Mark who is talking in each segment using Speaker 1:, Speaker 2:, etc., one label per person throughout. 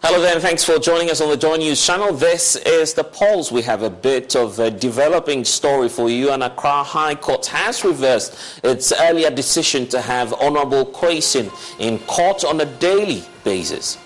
Speaker 1: Hello there, and thanks for joining us on the Joy News channel. This is The Pulse. We have a bit of a developing story for you, and Accra High Court has reversed its earlier decision to have Honourable Kwesi in court on a daily basis.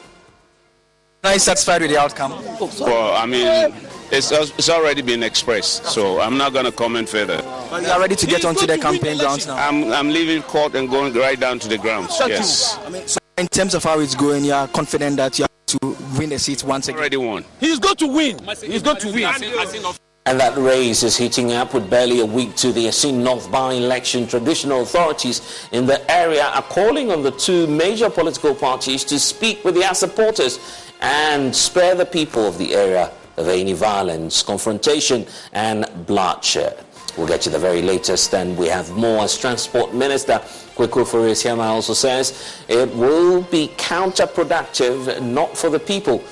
Speaker 2: Are you satisfied with the outcome?
Speaker 3: Well, I mean, it's already been expressed, so I'm not going to comment further.
Speaker 2: But you are ready to get onto the campaign grounds now?
Speaker 3: I'm leaving court and going right down to the grounds, yes.
Speaker 2: So in terms of how it's going, you are confident that you have to win the seat once again?
Speaker 3: Already won.
Speaker 4: He's going to win. He's going to win.
Speaker 1: And that race is heating up with barely a week to the Asin North by-election. Traditional authorities in the area are calling on the two major political parties to speak with their supporters and spare the people of the area of any violence, confrontation and bloodshed. We'll get you the very latest, and we have more as Transport Minister Kweku Furesiama also says it will be counterproductive, not for the people,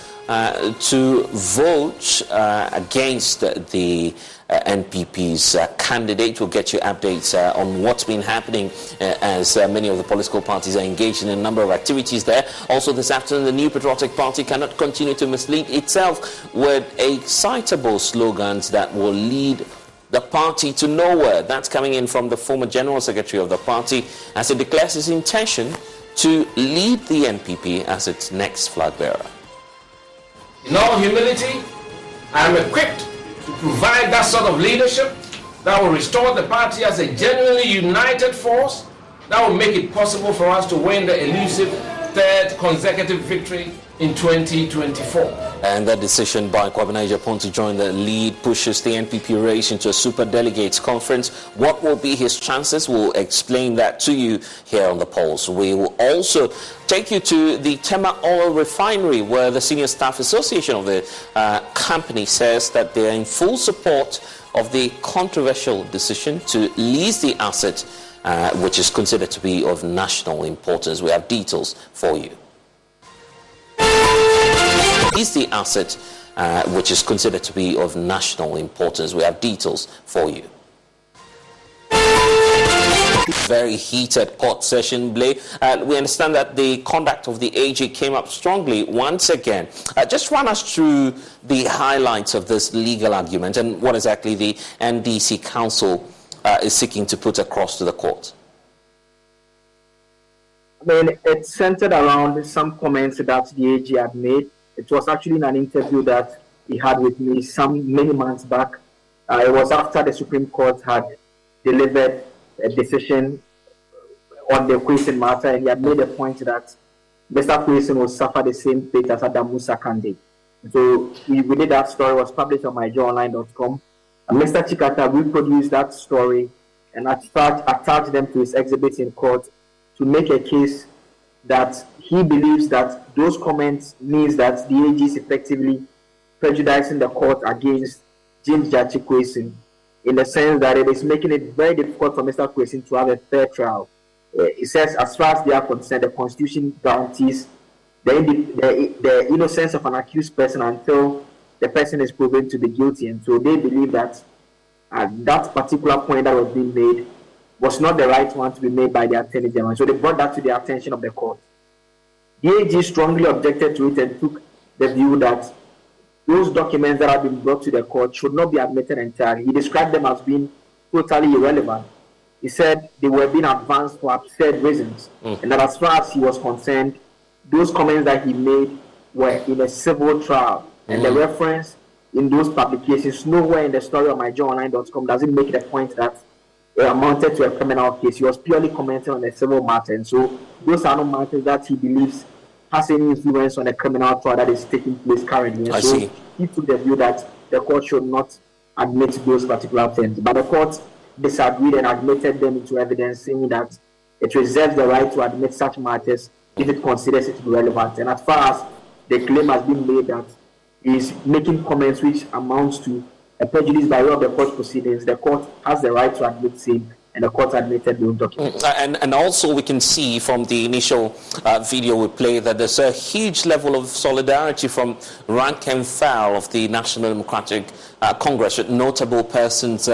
Speaker 1: to vote against the NPP's candidate. We'll get you updates on what's been happening as many of the political parties are engaged in a number of activities there. Also this afternoon, the New Patriotic Party cannot continue to mislead itself with excitable slogans that will lead the party to nowhere. That's coming in from the former General Secretary of the party as it declares his intention to lead the NPP as its next flag bearer.
Speaker 4: In all humility, I am equipped to provide that sort of leadership that will restore the party as a genuinely united force that will make it possible for us to win the elusive third consecutive victory in 2024.
Speaker 1: And that decision by Kwabena Japan to join the lead pushes the NPP race into a super delegates conference. What will be his chances? We'll explain that to you here on The Pulse. We will also take you to the Tema Oil Refinery, where the Senior Staff Association of the company says that they are in full support of the controversial decision to lease the asset, which is considered to be of national importance. We have details for you. Is the asset which is considered to be of national importance. We have details for you. Very heated court session, Blay. We understand that the conduct of the AG came up strongly once again. Just run us through the highlights of this legal argument and what exactly the NDC Council is seeking to put across to the court.
Speaker 5: I mean, it's centered around some comments that the AG had made. It was actually in an interview that he had with me many months back. It was after the Supreme Court had delivered a decision on the Kwesi matter, and he had made a point that Mr. Kwesi will suffer the same fate as Adam Musa Kande. So we did that story. It was published on myjoyonline.com. And Mr. Chikata reproduced that story and attached them to his exhibits in court to make a case that he believes that those comments means that the AG is effectively prejudicing the court against James Jachi Kwesi, in the sense that it is making it very difficult for Mr. Kwesi to have a fair trial. He says, as far as they are concerned, the Constitution guarantees the innocence of an accused person until the person is proven to be guilty. And so they believe that that particular point that was being made was not the right one to be made by the Attorney General. So they brought that to the attention of the court. The AG strongly objected to it and took the view that those documents that have been brought to the court should not be admitted entirely. He described them as being totally irrelevant. He said they were being advanced for absurd reasons, and that as far as he was concerned, those comments that he made were in a civil trial, and the reference in those publications, nowhere in the story of myjoyonline.com does it make the point that it amounted to a criminal case. He was purely commenting on a civil matter, and so those are not matters that he believes has any influence on the criminal trial that is taking place currently. And so he took the view that the court should not admit those particular things. But the court disagreed and admitted them into evidence, saying that it reserves the right to admit such matters if it considers it to be relevant. And as far as the claim has been made that he is making comments which amounts to a prejudice by way of the court proceedings, the court has the right to admit same and the court admitted those documents.
Speaker 1: And also we can see from the initial video we played that there's a huge level of solidarity from rank and file of the National Democratic Congress, with notable persons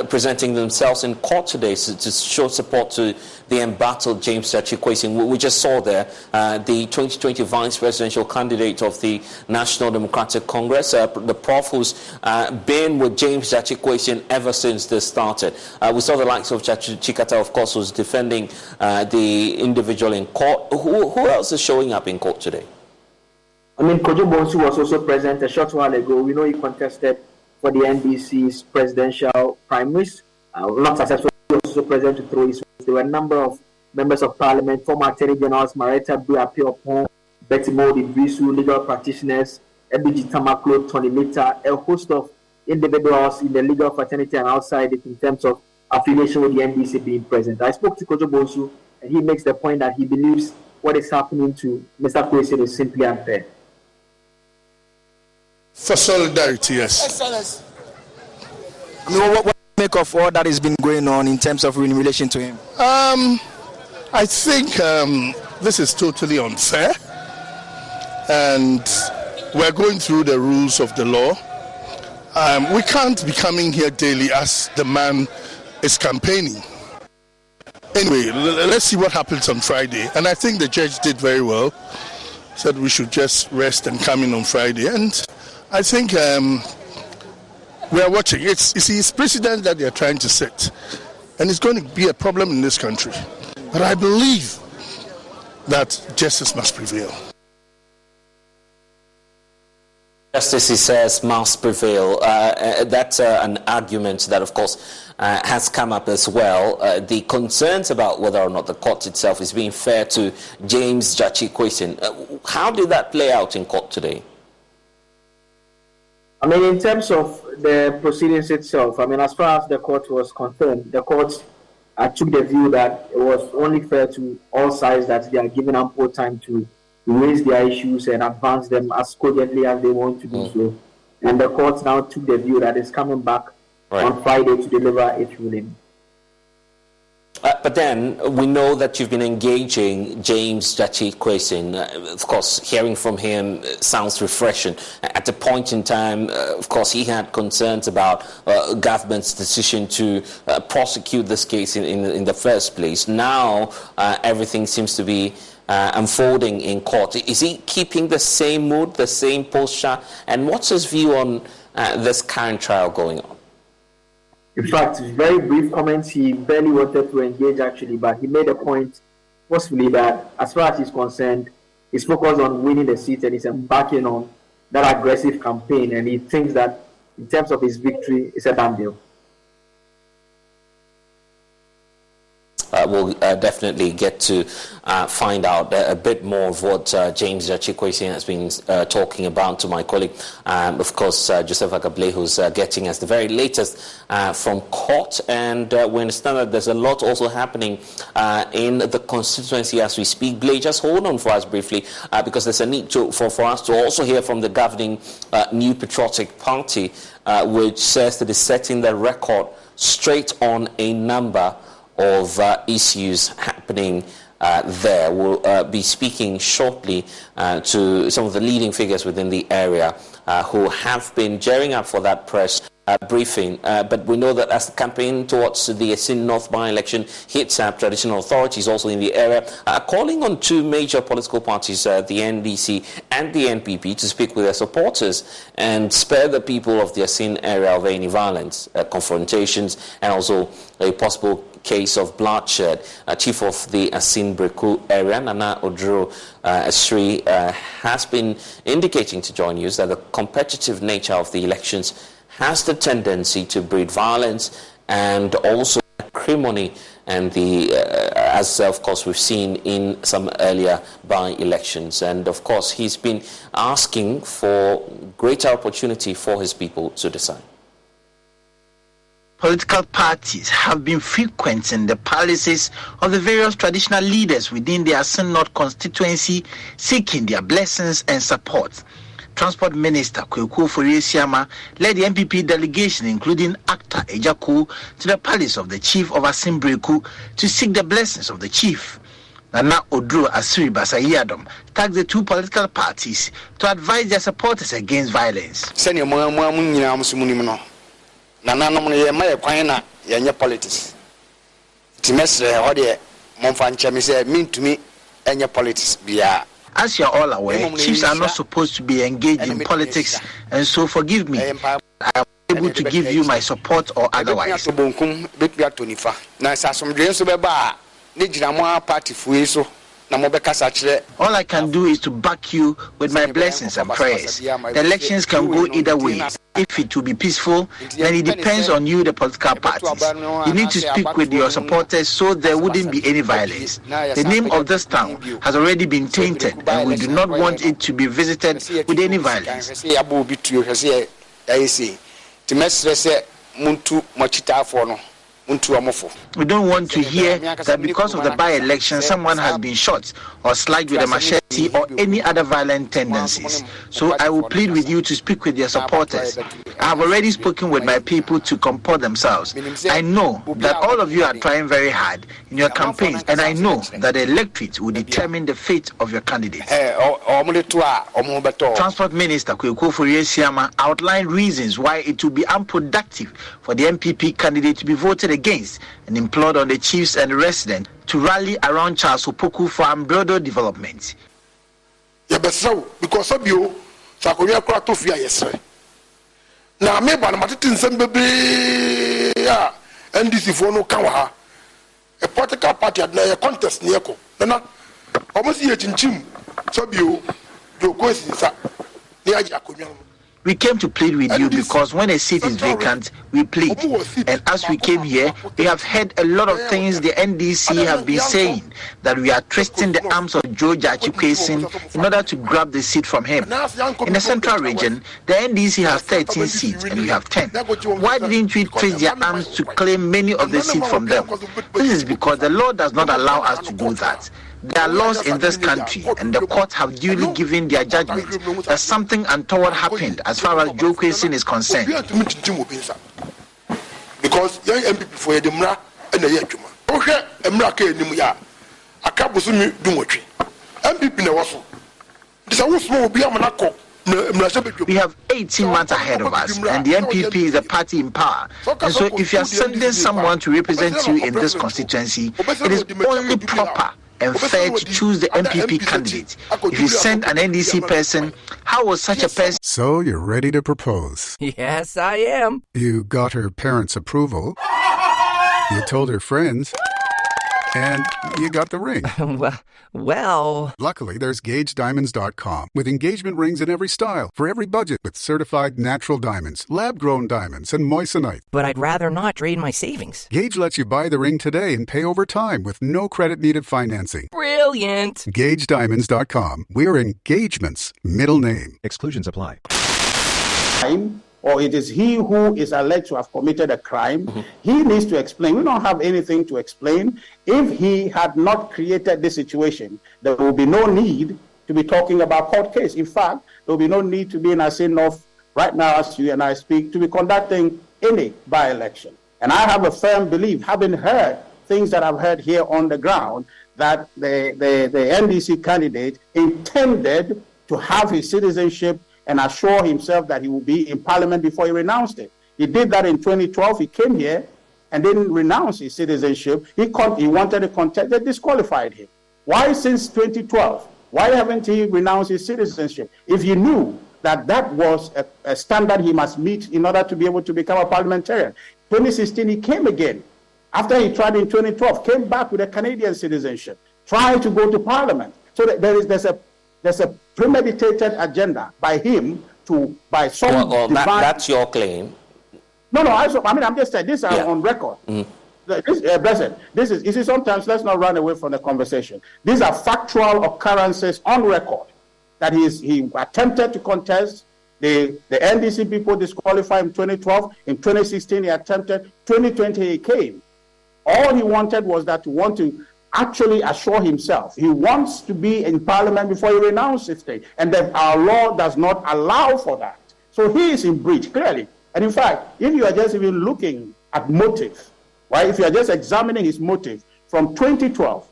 Speaker 1: presenting themselves in court today to show support to the embattled James Gyakye. We just saw there the 2020 vice presidential candidate of the National Democratic Congress, the prof who's been with James Gyakye ever since this started. We saw the likes of Chikata, of course, who's defending the individual in court. Who else is showing up in court today?
Speaker 5: I mean, Kojo Bonsu was also present a short while ago. We know he contested for the NDC's presidential primaries. Not successful. He was also present to throw his voice. There were a number of members of parliament, former attorney generals, Marita Buapio, Betty Modi Brisu, legal practitioners, Ebiji Tamaklo, Tony Mita, a host of individuals in the legal fraternity and outside it in terms of affiliation with the NDC being present. I spoke to Kojo Bonsu, and he makes the point that he believes what is happening to Mr. Kwesi is simply unfair.
Speaker 6: For solidarity, yes.
Speaker 2: Excellence. What do you make of all that has been going on in terms of in relation to him?
Speaker 6: I think this is totally unfair, and we're going through the rules of the law. We can't be coming here daily as the man is campaigning. Anyway, let's see what happens on Friday. And I think the judge did very well. Said we should just rest and come in on Friday. And I think we are watching. It's precedent that they are trying to set. And it's going to be a problem in this country. But I believe that justice must prevail.
Speaker 1: Justice, he says, must prevail. That's an argument that, of course, has come up as well. The concerns about whether or not the court itself is being fair to James Gyakye. How did that play out in court today?
Speaker 5: I mean, in terms of the proceedings itself, I mean, as far as the court was concerned, the court took the view that it was only fair to all sides that they are given ample time to raise their issues and advance them as cogently as they want to do so. And the court now took the view that it's coming back on Friday to deliver its ruling.
Speaker 1: But then we know that you've been engaging James Gyakye. Of course, hearing from him sounds refreshing. At a point in time, of course, he had concerns about government's decision to prosecute this case in the first place. Now, everything seems to be unfolding in court. Is he keeping the same mood, the same posture? And what's his view on this current trial going on?
Speaker 5: In fact, very brief comments. He barely wanted to engage, actually, but he made a point, possibly, that as far as he's concerned, he's focused on winning the seat and he's embarking on that aggressive campaign. And he thinks that in terms of his victory, it's a done deal.
Speaker 1: We'll definitely get to find out a bit more of what James Gyakye has been talking about to my colleague. Of course, Joseph Agable, who's getting us the very latest from court. And we understand that there's a lot also happening in the constituency as we speak. Blake, just hold on for us briefly, because there's a need for us to also hear from the governing New Patriotic Party, which says that it's setting the record straight on a number of issues happening there. We'll be speaking shortly to some of the leading figures within the area who have been gearing up for that press briefing. But we know that as the campaign towards the Asin North by-election hits up, traditional authorities also in the area are calling on two major political parties, the NDC and the NPP, to speak with their supporters and spare the people of the Asin area of any violence, confrontations, and also a possible case of bloodshed. Chief of the Asin Breku area, Nana Odro Asri, has been indicating to Joy News that the competitive nature of the elections has the tendency to breed violence and also acrimony, and as of course we've seen in some earlier by-elections. And of course he's been asking for greater opportunity for his people to decide.
Speaker 7: Political parties have been frequent in the palaces of the various traditional leaders within the Asin North constituency, seeking their blessings and support. Transport Minister Kweku Ofori-Esiama led the MPP delegation, including actor Ejaku, to the palace of the chief of Asimbreku to seek the blessings of the chief. Nana Odro Asiri Basayadom tagged the two political parties to advise their supporters against violence.
Speaker 8: Politics.
Speaker 7: As you're all aware, chiefs are not supposed to be engaged in politics, and so forgive me. I am able to give you my support or otherwise. All I can do is to back you with my blessings and prayers. The elections can go either way. If it will be peaceful, then it depends on you, the political parties. You need to speak with your supporters so there wouldn't be any violence. The name of this town has already been tainted, and we do not want it to be visited with any violence. We don't want to hear that because of the by-election someone has been shot or slagged with a machete or any other violent tendencies. So I will plead with you to speak with your supporters. I have already spoken with my people to comport themselves. I know that all of you are trying very hard in your campaigns, and I know that the electorate will determine the fate of your candidates. Transport Minister Kweku Ofori-Esiama outlined reasons why it will be unproductive for the MPP candidate to be voted against, and implored on the chiefs and the residents to rally around Charles Opoku for umbrella development.
Speaker 6: Because of you, Sakonia Krato Fia yesterday. Now, maybe I'm not in some baby. NDC for no Kawaha. A political party had a contest near Ko. Then, almost here in Jim. So, you go inside.
Speaker 7: We came to plead with you because when a seat is vacant, we plead. And as we came here, we have heard a lot of things the NDC have been saying, that we are twisting the arms of George Achikwesin in order to grab the seat from him. In the central region, the NDC has 13 seats and we have 10. Why didn't we twist their arms to claim many of the seats from them? This is because the law does not allow us to do that. There are laws in this country, and the courts have duly given their judgment that something untoward happened as far as Joe Kwasin is concerned.
Speaker 6: Because young MPP for the Mra and the Yakuma. Okay, Mraka Nimuya. A couple of Dumotri. MPP Nawaso. This is small Biamanako.
Speaker 7: We have 18 months ahead of us, and the MPP is a party in power. And so if you are sending someone to represent you in this constituency, it is only proper and fair to choose the MPP candidate. If you send an NDC person, how will such a person...
Speaker 9: So you're ready to propose?
Speaker 10: Yes, I am.
Speaker 9: You got her parents' approval. You told her friends. And you got the ring.
Speaker 10: Well...
Speaker 9: Luckily, there's GageDiamonds.com with engagement rings in every style, for every budget, with certified natural diamonds, lab-grown diamonds, and moissanite.
Speaker 10: But I'd rather not drain my savings.
Speaker 9: Gage lets you buy the ring today and pay over time with no credit-needed financing.
Speaker 10: Brilliant!
Speaker 9: GageDiamonds.com. We're engagements. Middle name.
Speaker 11: Exclusions apply.
Speaker 12: Or it is he who is alleged to have committed a crime, he needs to explain. We don't have anything to explain. If he had not created this situation, there will be no need to be talking about court case. In fact, there will be no need to be in Asinorth right now as you and I speak to be conducting any by-election. And I have a firm belief, having heard things that I've heard here on the ground, that the NDC candidate intended to have his citizenship and assure himself that he will be in parliament before he renounced it. He did that in 2012. He came here and didn't renounce his citizenship. He wanted to contest. They disqualified him. Why since 2012? Why haven't he renounced his citizenship? If he knew that that was a standard he must meet in order to be able to become a parliamentarian. 2016, he came again. After he tried in 2012, came back with a Canadian citizenship, trying to go to parliament. So there's a premeditated agenda by him by some
Speaker 1: that's your claim.
Speaker 12: No, I'm just saying this is on record. This is sometimes let's not run away from the conversation. These are factual occurrences on record that he attempted to contest. The NDC people disqualified him in 2012. In 2016 he attempted. 2020 he came. All he wanted was to actually assure himself. He wants to be in parliament before he renounces things. And that our law does not allow for that. So he is in breach, clearly. And in fact, if you are just even looking at motive, right? If you are just examining his motive from 2012,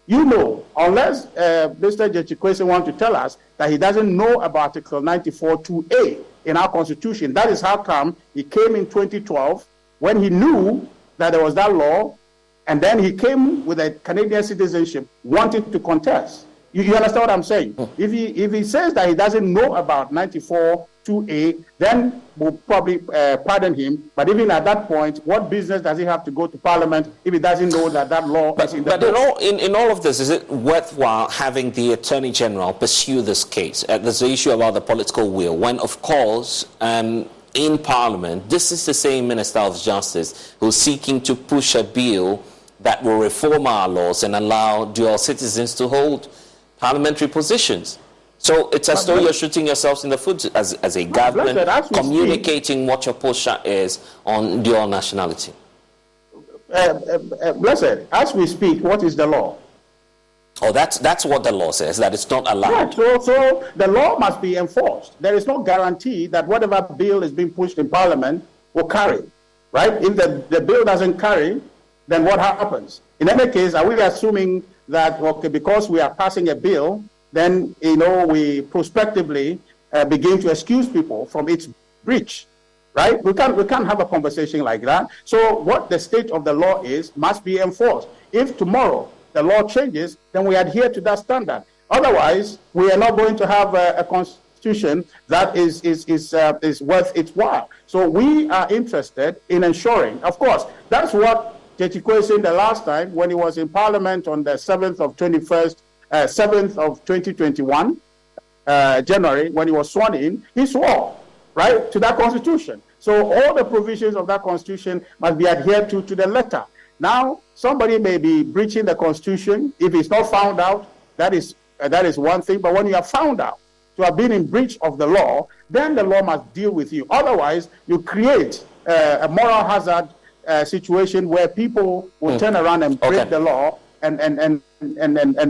Speaker 12: you know, unless Mr. Jechikwesi wants to tell us that he doesn't know about Article 94(2)(a) in our Constitution. That is how come he came in 2012 when he knew that there was that law, and then he came with a Canadian citizenship wanting to contest. You understand what I'm saying? If he says that he doesn't know about 94(2)(a), then we'll probably pardon him. But even at that point, what business does he have to go to Parliament if he doesn't know that that law is in the
Speaker 1: But in all of this, is it worthwhile having the Attorney General pursue this case? There's the issue about the political will, when, of course, in Parliament, this is the same Minister of Justice who's seeking to push a bill that will reform our laws and allow dual citizens to hold parliamentary positions. So it's as though you're shooting yourselves in the foot as a government, communicating what your posture is on dual nationality.
Speaker 12: Blessed, as we speak, what is the law?
Speaker 1: Oh, that's what the law says, that it's not allowed.
Speaker 12: Yeah, so the law must be enforced. There is no guarantee that whatever bill is being pushed in Parliament will carry, right? If the bill doesn't carry, then what happens? In any case, are we assuming that, okay, because we are passing a bill, then, we prospectively begin to excuse people from its breach, right? We can't have a conversation like that. So what the state of the law is must be enforced. If tomorrow the law changes, then we adhere to that standard. Otherwise, we are not going to have a constitution that is worth its while. So we are interested in ensuring, of course, that's what Jechikwesi the last time when he was in Parliament on the 7th of 2021, January, when he was sworn in, he swore, right, to that constitution. So all the provisions of that constitution must be adhered to the letter. Now, somebody may be breaching the constitution. If it's not found out, that is one thing. But when you are found out to have been in breach of the law, then the law must deal with you. Otherwise, you create a moral hazard situation where people will turn around and break the law and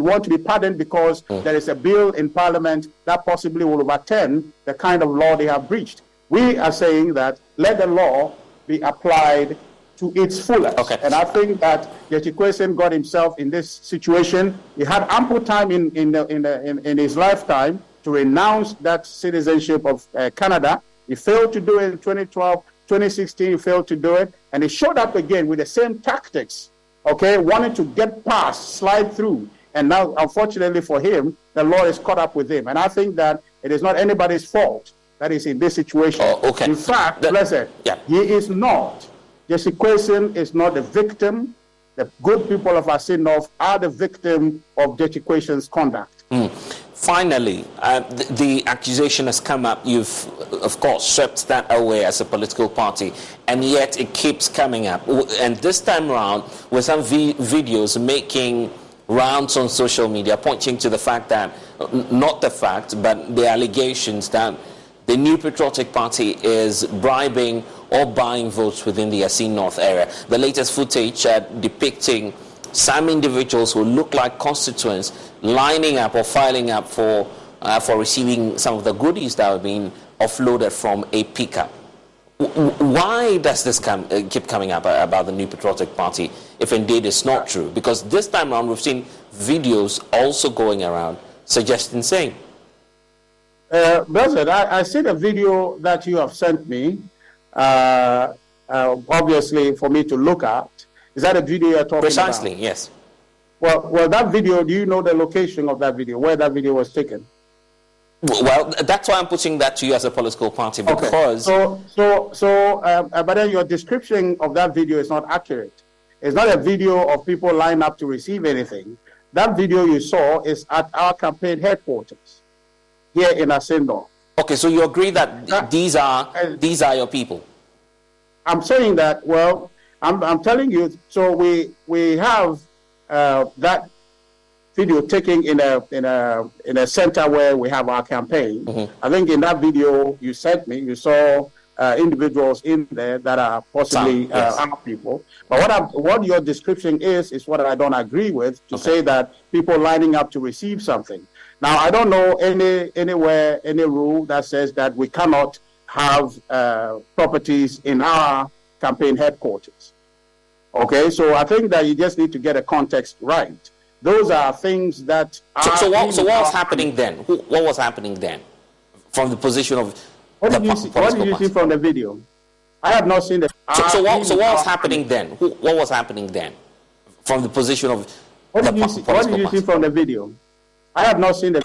Speaker 12: want to be pardoned because there is a bill in Parliament that possibly will overturn the kind of law they have breached. We are saying that let the law be applied to its fullest. And I think that Jechikwesi got himself in this situation. He had ample time in his lifetime to renounce that citizenship of Canada. He failed to do it in 2012. 2016, he failed to do it. And he showed up again with the same tactics, wanting to get past, slide through. And now, unfortunately for him, the law is caught up with him. And I think that it is not anybody's fault that is in this situation. In fact, Blessed, he is not. Jechikwesi is not the victim. The good people of Asin North are the victim of Jechikwesi's conduct.
Speaker 1: Finally, the accusation has come up. You've, of course, swept that away as a political party, and yet it keeps coming up. And this time around, with some videos making rounds on social media, pointing to the fact that, not the fact, but the allegations that the New Patriotic Party is bribing or buying votes within the Asin North area. The latest footage depicting some individuals who look like constituents lining up or filing up for receiving some of the goodies that have been offloaded from a pickup. Why does this keep coming up about the New Patriotic Party, if indeed it's not true? Because this time around we've seen videos also going around suggesting same.
Speaker 12: Blessed, I see the video that you have sent me, obviously for me to look at. Is that a video you're talking about?
Speaker 1: Precisely, yes.
Speaker 12: Well, that video, do you know the location of that video, where that video was taken?
Speaker 1: Well, that's why I'm putting that to you as a political party, because...
Speaker 12: But then your description of that video is not accurate. It's not a video of people lined up to receive anything. That video you saw is at our campaign headquarters here in Asin North.
Speaker 1: Okay, so you agree that these are your people?
Speaker 12: I'm saying that, well, I'm telling you, so we have that video taken in a center where we have our campaign. I think in that video you sent me, you saw individuals in there that are possibly armed people. But what your description is what I don't agree with, to say that people lining up to receive something. Now, I don't know anywhere, any rule that says that we cannot have properties in our campaign headquarters. Okay, so I think that you just need to get a context right. Those are things that are...
Speaker 1: So what was happening then? What was happening then? From the position of...
Speaker 12: What did you see from the video? I have not seen the...
Speaker 1: So what was happening then? What was happening then? From the position of...
Speaker 12: What did you see from the video? I have not seen the...